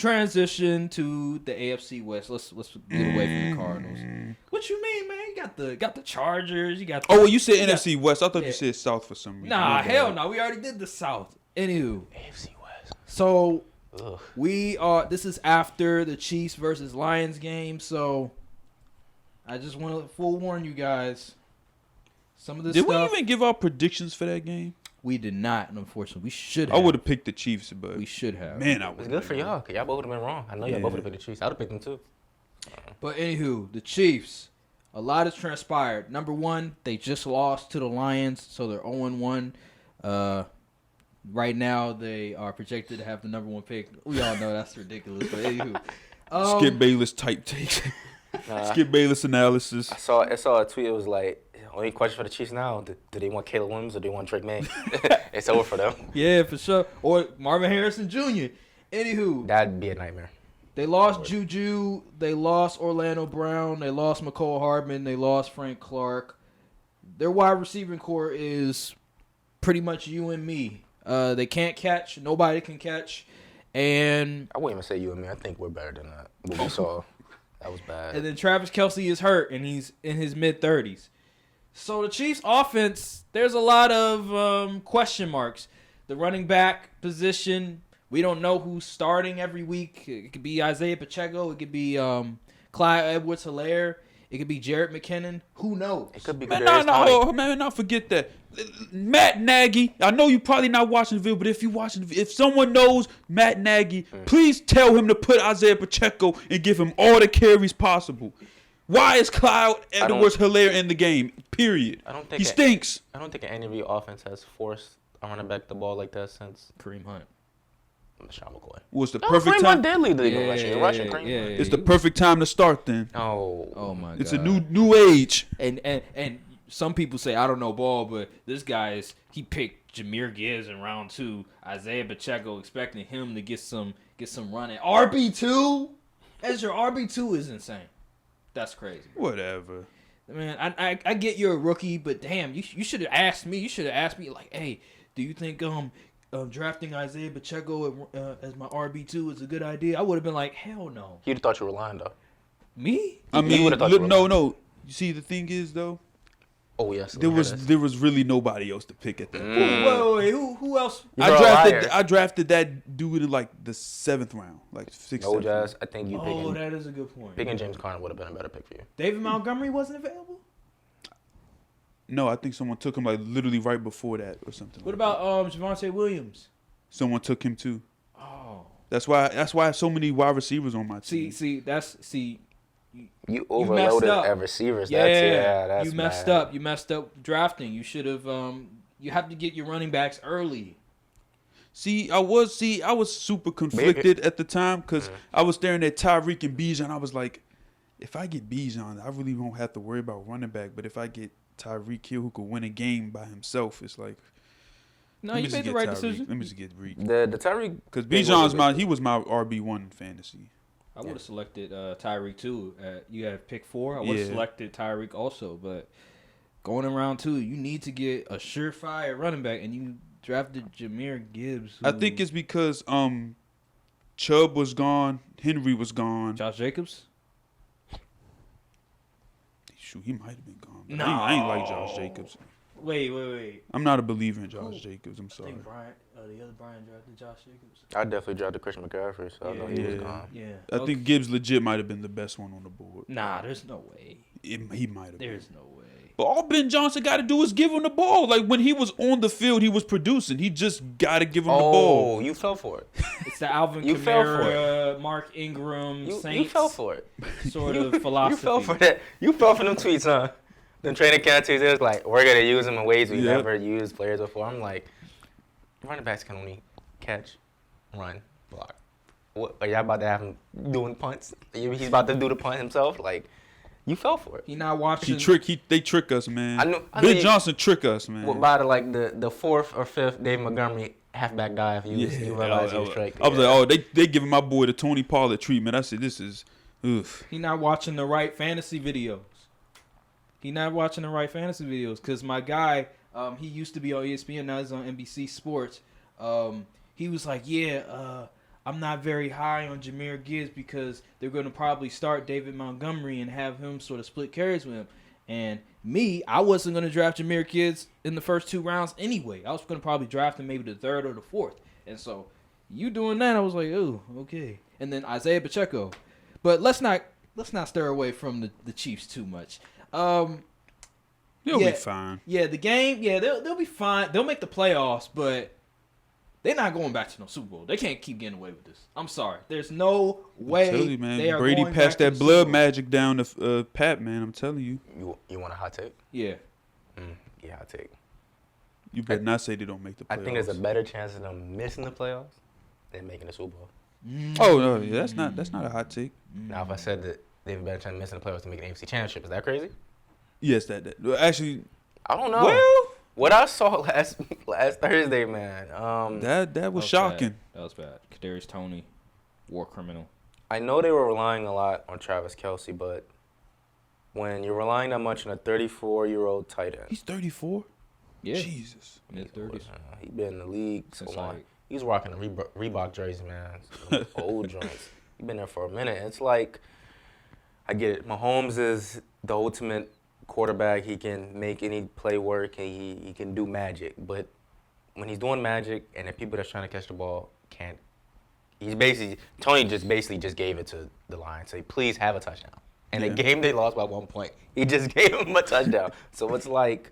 transition to the AFC West. Let's get away from the Cardinals. What you mean, man? You got the Chargers. You got. Well, you said NFC West. I thought you said South for some reason. Nah, hell no. We already did the South. Anywho, AFC West. So we are. This is after the Chiefs versus Lions game. So I just want to forewarn you guys. Some of this Did stuff. we even give our predictions for that game? We did not, and unfortunately, we should have. I would have picked the Chiefs, but we should have. Man, I It's would. good for y'all, because y'all both would have been wrong. I know y'all both would have picked the Chiefs. I would have picked them too. But anywho, the Chiefs, a lot has transpired. Number one, they just lost to the Lions, so they're 0-1. Right now, they are projected to have the number 1 pick. We all know that's ridiculous. But anywho, Skip Bayless type takes. Skip Bayless analysis. I saw a tweet. It was like, only question for the Chiefs now: do they want Caleb Williams or do they want Drake May? It's over for them. Yeah, for sure. Or Marvin Harrison Jr. Anywho, That'd be a nightmare. They lost Juju. They lost Orlando Brown. They lost McCole Hardman. They lost Frank Clark. Their wide receiving core is pretty much you and me. They can't catch. Nobody can catch. And I wouldn't even say you and me. I think we're better than that. What we saw, that was bad. And then Travis Kelce is hurt, and he's in his mid-30s. So the Chiefs' offense, there's a lot of question marks. The running back position, we don't know who's starting every week. It could be Isaiah Pacheco. It could be Clyde Edwards-Helaire. It could be Jarrett McKinnon. Who knows? It could be Man, forget that. Matt Nagy, I know you're probably not watching the video, but if someone knows Matt Nagy, please tell him to put Isaiah Pacheco and give him all the carries possible. Why is Clyde Edwards-Helaire in the game? Period. He stinks. I don't think any of your offense has forced a running back the ball like that since Kareem Hunt. Sean McCoy. Was the perfect time? Kareem Hunt did lead rushing. It's the perfect time to start then. Oh my God. It's a new age. And some people say, I don't know ball, but this guy he picked Jahmyr Gibbs in round 2. Isaiah Pacheco, expecting him to get some running. RB2 as your RB2 is insane. That's crazy. Whatever. Man, I get you're a rookie, but damn, you should have asked me. You should have asked me like, hey, do you think drafting Isaiah Pacheco as my RB2 is a good idea? I would have been like, hell no. He'd have thought you were lying though. Me? I mean, no. You see, the thing is though. Oh yes. There was really nobody else to pick at that point. Wait. Who else? I drafted that dude in like the 7th round, like 6th. No, Jazz. I think you picking. Oh, that is a good point. Picking James Conner would have been a better pick for you. David Montgomery wasn't available? No, I think someone took him like literally right before that or something. What about Javonte Williams? Someone took him too. Oh. That's why I have so many wide receivers on my team. You overloaded at receivers. That's you messed bad. up. You messed up drafting. You should have. You have to get your running backs early. I was super conflicted at the time because I was staring at Tyreek and Bijan. I was like, if I get Bijan, I really won't have to worry about running back. But if I get Tyreek Hill, who could win a game by himself, it's like. No, you made the right decision. Let me just get Reek. The Tyreek, because Bijan's he was my RB1 in fantasy. I would have selected Tyreek too. You have pick 4. I would have selected Tyreek also, but going in round 2, you need to get a surefire running back, and you drafted Jahmyr Gibbs. I think it's because Chubb was gone, Henry was gone. Josh Jacobs? Shoot, he might have been gone. No, I ain't like Josh Jacobs. Wait. I'm not a believer in Josh Jacobs. I'm sorry. I think the other Brian drafted Josh Jacobs. I definitely drafted Christian McCaffrey, so I know he was gone. Yeah. I think Gibbs legit might have been the best one on the board. Nah, there's no way. He might have. There's no way. But all Ben Johnson got to do is give him the ball. Like when he was on the field, he was producing. He just got to give him the ball. Oh, you fell for it. It's the Alvin Kamara, Mark Ingram, Saints. You fell for it. Sort of philosophy. You fell for that. You fell for them tweets, huh? Then training camp Tuesday was like, we're gonna use them in ways we never used players before. I'm like, running backs can only catch, run, block. What are y'all about to have him doing punts? He's about to do the punt himself. Like, you fell for it. He not watching. They trick us, man. I know Ben Johnson trick us, man. Well, by the 4th or 5th David Montgomery halfback guy, if you realize he was straight. I was like, they giving my boy the Tony Pollard treatment. I said, this is, oof. He not watching the right fantasy videos. Because my guy, he used to be on ESPN, now he's on NBC Sports. He was like, I'm I'm not very high on Jahmyr Gibbs because they're going to probably start David Montgomery and have him sort of split carries with him. And I wasn't going to draft Jahmyr Gibbs in the first 2 rounds anyway. I was going to probably draft him maybe the 3rd or the 4th. And so you doing that, I was like, oh, okay. And then Isaiah Pacheco. But let's not stir away from the Chiefs too much. They'll be fine. Yeah, the game, they'll be fine. They'll make the playoffs, but they're not going back to no Super Bowl. They can't keep getting away with this. I'm sorry. There's no way. I'm telling you, man. They are Brady going passed back that to the blood Super Bowl. magic down to Pat, man. I'm telling you. You want a hot take? Yeah. Yeah, hot take. You better not say they don't make the playoffs. I think there's a better chance of them missing the playoffs than making the Super Bowl. Oh no, yeah, that's not a hot take. Now, if I said that they have a better chance of missing the playoffs than making the AFC Championship, is that crazy? Yes, that actually. I don't know. Well, what I saw last Thursday, man. that was shocking. Bad. That was bad. Kadarius Toney, war criminal. I know they were relying a lot on Travis Kelce, but when you're relying that much on a 34-year-old tight end, He's 34. Yeah. Jesus. Mid-30s. He's been in the league so Since long. like- He's rocking a Reebok jersey, man. Some old joints. He's been there for a minute. It's like, I get it. Mahomes is the ultimate quarterback. He can make any play work, and he can do magic. But when he's doing magic, and the people that's trying to catch the ball can't, Tony just gave it to the Lions. Say, please have a touchdown. And the game they lost by 1 point, he just gave him a touchdown. So it's like,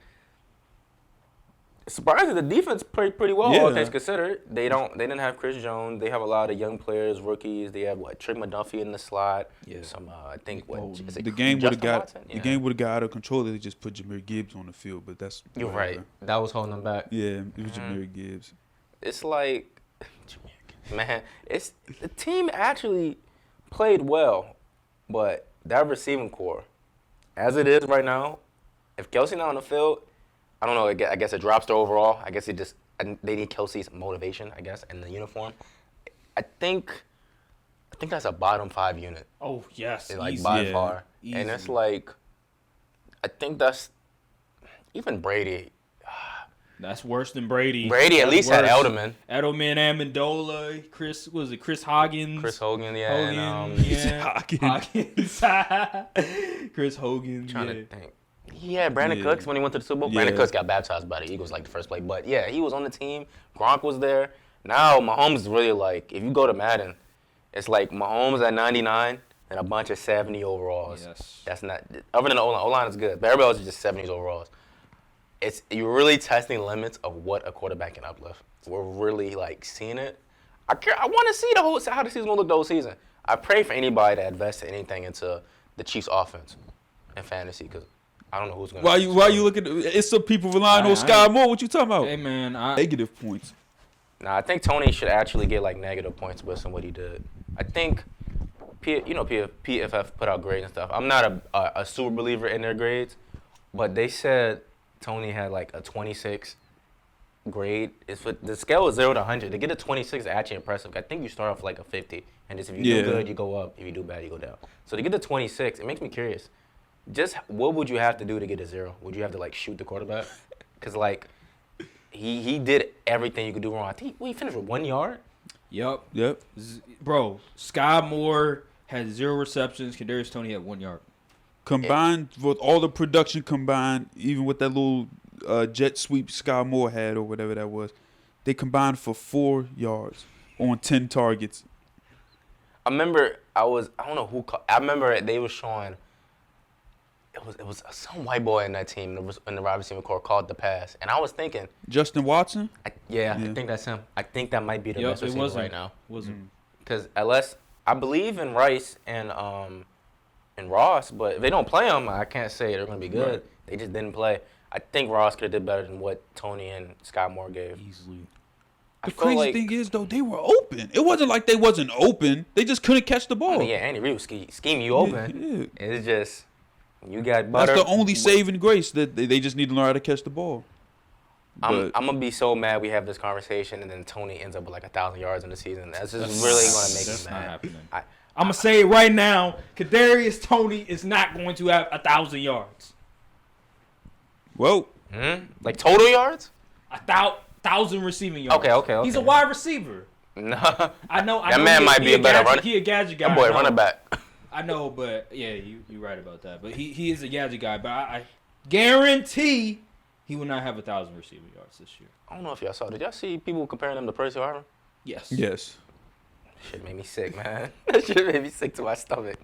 surprisingly, the defense played pretty well, all things considered. They didn't have Chris Jones. They have a lot of young players, rookies. They have Trick McDuffie in the slot. Yeah. Some I think The game would have got Watson? the game would have got out of control if they just put Jahmyr Gibbs on the field. But that's You're whatever. right. That was holding them back. Yeah, it was Jahmyr Gibbs. It's like, man, the team actually played well, but that receiving core, as it is right now, if Kelce not on the field, I don't know. I guess it drops to overall. I guess they need Kelce's motivation, I guess, in the uniform. I think that's a bottom 5 unit. Oh, yes. Like by far. Easy. And it's like, I think that's even Brady. That's worse than Brady. Brady at That's least had worse. Edelman. Edelman, Amendola, Chris Hoggins? Chris Hogan, yeah. Hogan, And, Hoggins. Chris Hogan, trying yeah. to think. He had Brandon Cooks when he went to the Super Bowl. Brandon Cooks got baptized by the Eagles like the first play. But, yeah, he was on the team. Gronk was there. Now Mahomes is really like, if you go to Madden, it's like Mahomes at 99 and a bunch of 70 overalls. Yes. That's not – other than the O-line. O-line is good. But everybody else is just 70s overalls. You're really testing the limits of what a quarterback can uplift. We're really, like, seeing it. I want to see how the season will look the whole season. I pray for anybody that invests anything into the Chiefs' offense and fantasy because – I don't know who's gonna. Why you looking? It's some people relying on Sky Moore. What you talking about? Hey, man. Negative points. Nah, I think Tony should actually get like negative points based on what he did. I think, PFF put out grades and stuff. I'm not a super believer in their grades, but they said Tony had like a 26 grade. The scale is 0 to 100. To get a 26 is actually impressive. I think you start off like a 50, and just if you do good, you go up. If you do bad, you go down. So to get the 26, it makes me curious. Just what would you have to do to get a 0? Would you have to like shoot the quarterback? Because like he did everything you could do wrong. I think he finished with 1 yard. Yep. Bro, Sky Moore had 0 receptions. Kadarius Toney had 1 yard. Combined with all the production combined, even with that little jet sweep Sky Moore had or whatever that was, they combined for 4 yards on 10 targets. I remember I don't know who. I remember they were showing. It was some white boy in that team in the wide receiver core called the pass, and I was thinking Justin Watson. I think that's him. I think that might be the best receiver right now. Wasn't. Because unless I believe in Rice and Ross, but if they don't play them, I can't say they're going to be good. Right. They just didn't play. I think Ross could have did better than what Tony and Sky Moore gave. Easily. The crazy thing is, though, they were open. It wasn't like they wasn't open. They just couldn't catch the ball. I mean, yeah, Andy Reid was scheme you open. Yeah. It's just you got butter. That's the only saving grace that they just need to learn how to catch the ball. I'm gonna be so mad we have this conversation and then Tony ends up with like 1,000 yards in the season. That's just really gonna make me mad. Not happening. I'm gonna say it right now. Kadarius Toney is not going to have 1,000 yards. Well, like total yards? 1,000 receiving yards. Okay. He's a wide receiver. Nah. I know That man might be a better runner. He a gadget guy. That boy running back. I know, but yeah, you're right about that. But he is a gadget guy. But I guarantee he will not have 1,000 receiving yards this year. I don't know if y'all saw. Did y'all see people comparing him to Percy Harvin? Yes. Yes. Shit made me sick, man. That shit made me sick to my stomach.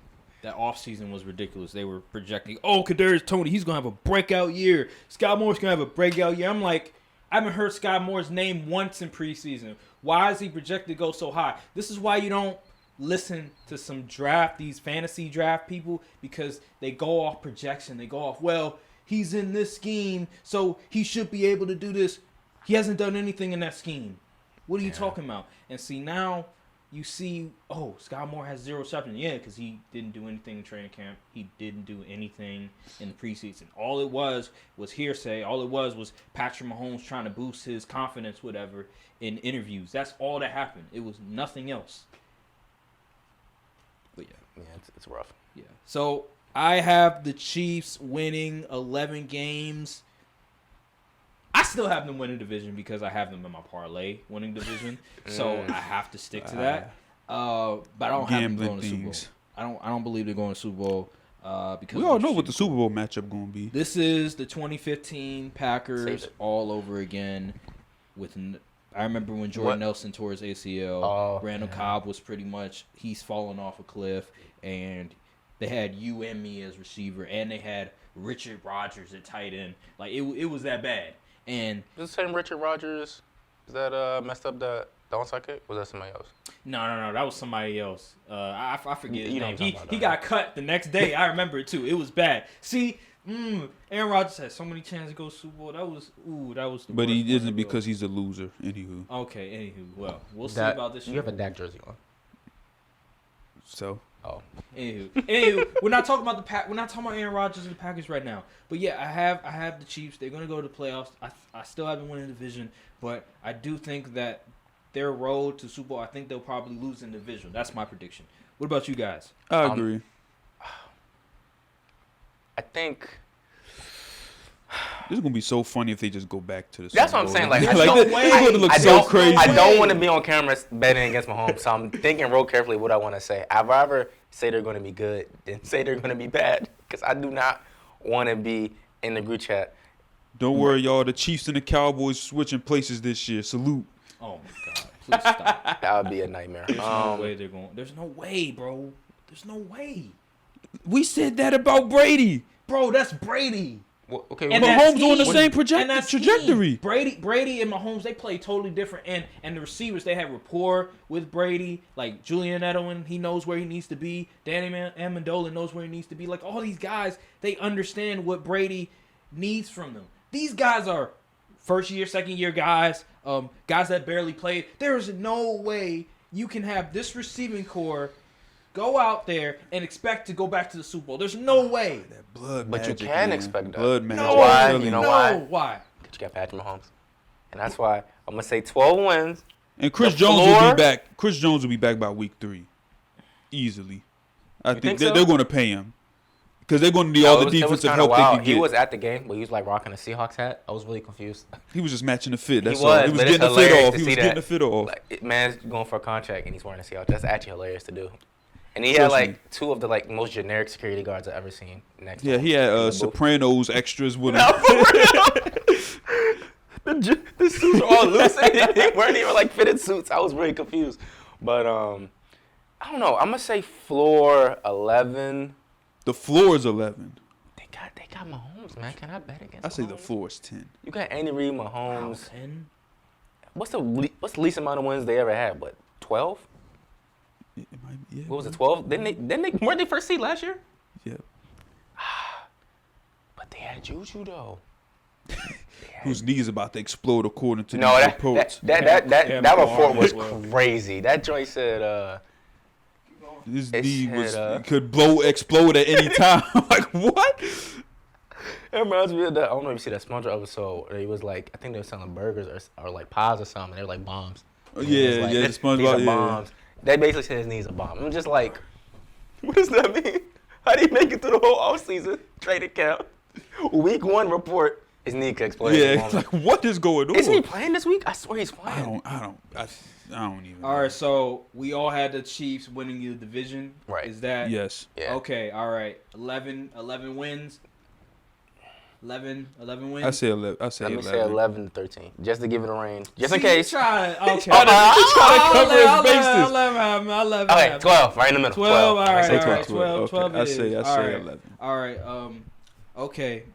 That offseason was ridiculous. They were projecting, Kadarius Toney, he's going to have a breakout year. Scott Moore's going to have a breakout year. I'm like, I haven't heard Scott Moore's name once in preseason. Why is he projected to go so high? This is why you don't listen to these fantasy draft people, because they go off projection. They go off, well, he's in this scheme, so he should be able to do this. He hasn't done anything in that scheme. What are you talking about? And see, now you see, Scott Moore has 0 receptions. Yeah, because he didn't do anything in training camp. He didn't do anything in the preseason. All it was hearsay. All it was Patrick Mahomes trying to boost his confidence, whatever, in interviews. That's all that happened. It was nothing else. But yeah. Yeah, it's rough. Yeah. So I have the Chiefs winning 11 games. I still have them winning division because I have them in my parlay winning division. So I have to stick to that. But I don't have them going to Super Bowl. I don't believe they're going to Super Bowl. Because we all know what the Super Bowl matchup going to be. This is the 2015 Packers all over again. I remember when Jordan Nelson tore his ACL. Randall Cobb was pretty much, he's fallen off a cliff. And they had you and me as receiver. And they had Richard Rodgers at tight end. Like, it was that bad. And is the same Richard Rodgers that messed up the onside kick? Was that somebody else? No. That was somebody else. I forget his name. He got cut the next day. I remember it too. It was bad. See, Aaron Rodgers had so many chances to go Super Bowl. That was the But worst he isn't one because he's a loser. Anywho. Okay. Well, we'll see about this. You have a Dak jersey on. So. Oh. Anywho, we're not talking about we're not talking about Aaron Rodgers and the Packers right now. But yeah, I have the Chiefs. They're gonna go to the playoffs. I still haven't won the division, but I do think that their road to Super Bowl, I think they'll probably lose in the division. That's my prediction. What about you guys? I agree. I think this is gonna be so funny if they just go back to the Super That's what I'm Bowl. saying. Like, It's gonna look so crazy. I don't want to be on camera betting against Mahomes, so I'm thinking real carefully what I want to say. I'd rather say they're going to be good than say they're going to be bad, because I do not want to be in the group chat. Don't worry, y'all. The Chiefs and the Cowboys switching places this year. Salute. Oh my God! Please stop. That would be a nightmare. There's no way they're going. There's no way, bro. There's no way. We said that about Brady. Bro, that's Brady. Well, okay, And Mahomes on the same and trajectory. Brady and Mahomes, they play totally different. And the receivers, they have rapport with Brady. Like Julian Edelman, he knows where he needs to be. Danny Amendola knows where he needs to be. Like all these guys, they understand what Brady needs from them. These guys are first year, second year guys, guys that barely played. There is no way you can have this receiving core go out there and expect to go back to the Super Bowl. There's no way. That blood But magic, you can man. expect that. Blood magic. know why? Really. You know why? Why? Because you got Patrick Mahomes. And that's why I'm going to say 12 wins. And Chris Jones will be back. Chris Jones will be back by week 3. Easily. I think so? they're going to pay him. Because they're going to need all the defensive help they can get. He was at the game, but he was like rocking a Seahawks hat. I was really confused. He was just matching the fit. That's He all. was, He was but getting the it's fit hilarious off. to He see was that. getting the fit off. Like, man's going for a contract, and he's wearing a Seahawks. That's actually hilarious to do. And he had like 2 of the like most generic security guards I've ever seen. Next to him. He had Sopranos extras with him. The suits were all loose. They weren't even like fitted suits. I was really confused. But I don't know. I'm gonna say floor 11. The floor is 11. They got Mahomes, man. Can I bet against? I say Mahomes? the floor is 10. You got Andy Reid, Mahomes. 10? What's the least amount of wins they ever had? What, 12? It might be, yeah. What was it, 12? Didn't they weren't they first seed last year? Yeah. But they had Juju though. Whose knee is about to explode according to No, these that reports. report was crazy. That joint said His It knee said, could explode at any time. Like, what? it reminds me of that. I don't know if you see that SpongeBob episode where he was like, I think they were selling burgers or like pies or something. They were like bombs. And Yeah, it was like, yeah, the these SpongeBob, are yeah. bombs. They basically said his knee's a bomb. I'm just like, what does that mean? How do you make it through the whole offseason training camp? Week 1 report, His knee could explode. Yeah, like what is going on? Isn't he playing this week? I swear he's playing. I don't even. All right, so we all had the Chiefs winning the division. Right. Is that? Yes. Yeah. Okay. All right. 11 wins. 11 wins. I say 11. I say Let me 11. say 11 to 13, just to give it a range, just in See, case. Okay. Trying to cover his bases. I'll let him Okay, have it. 12, right in the middle. 12. All right. Say All right. 12. 12 I it say is. 11. All right. Okay.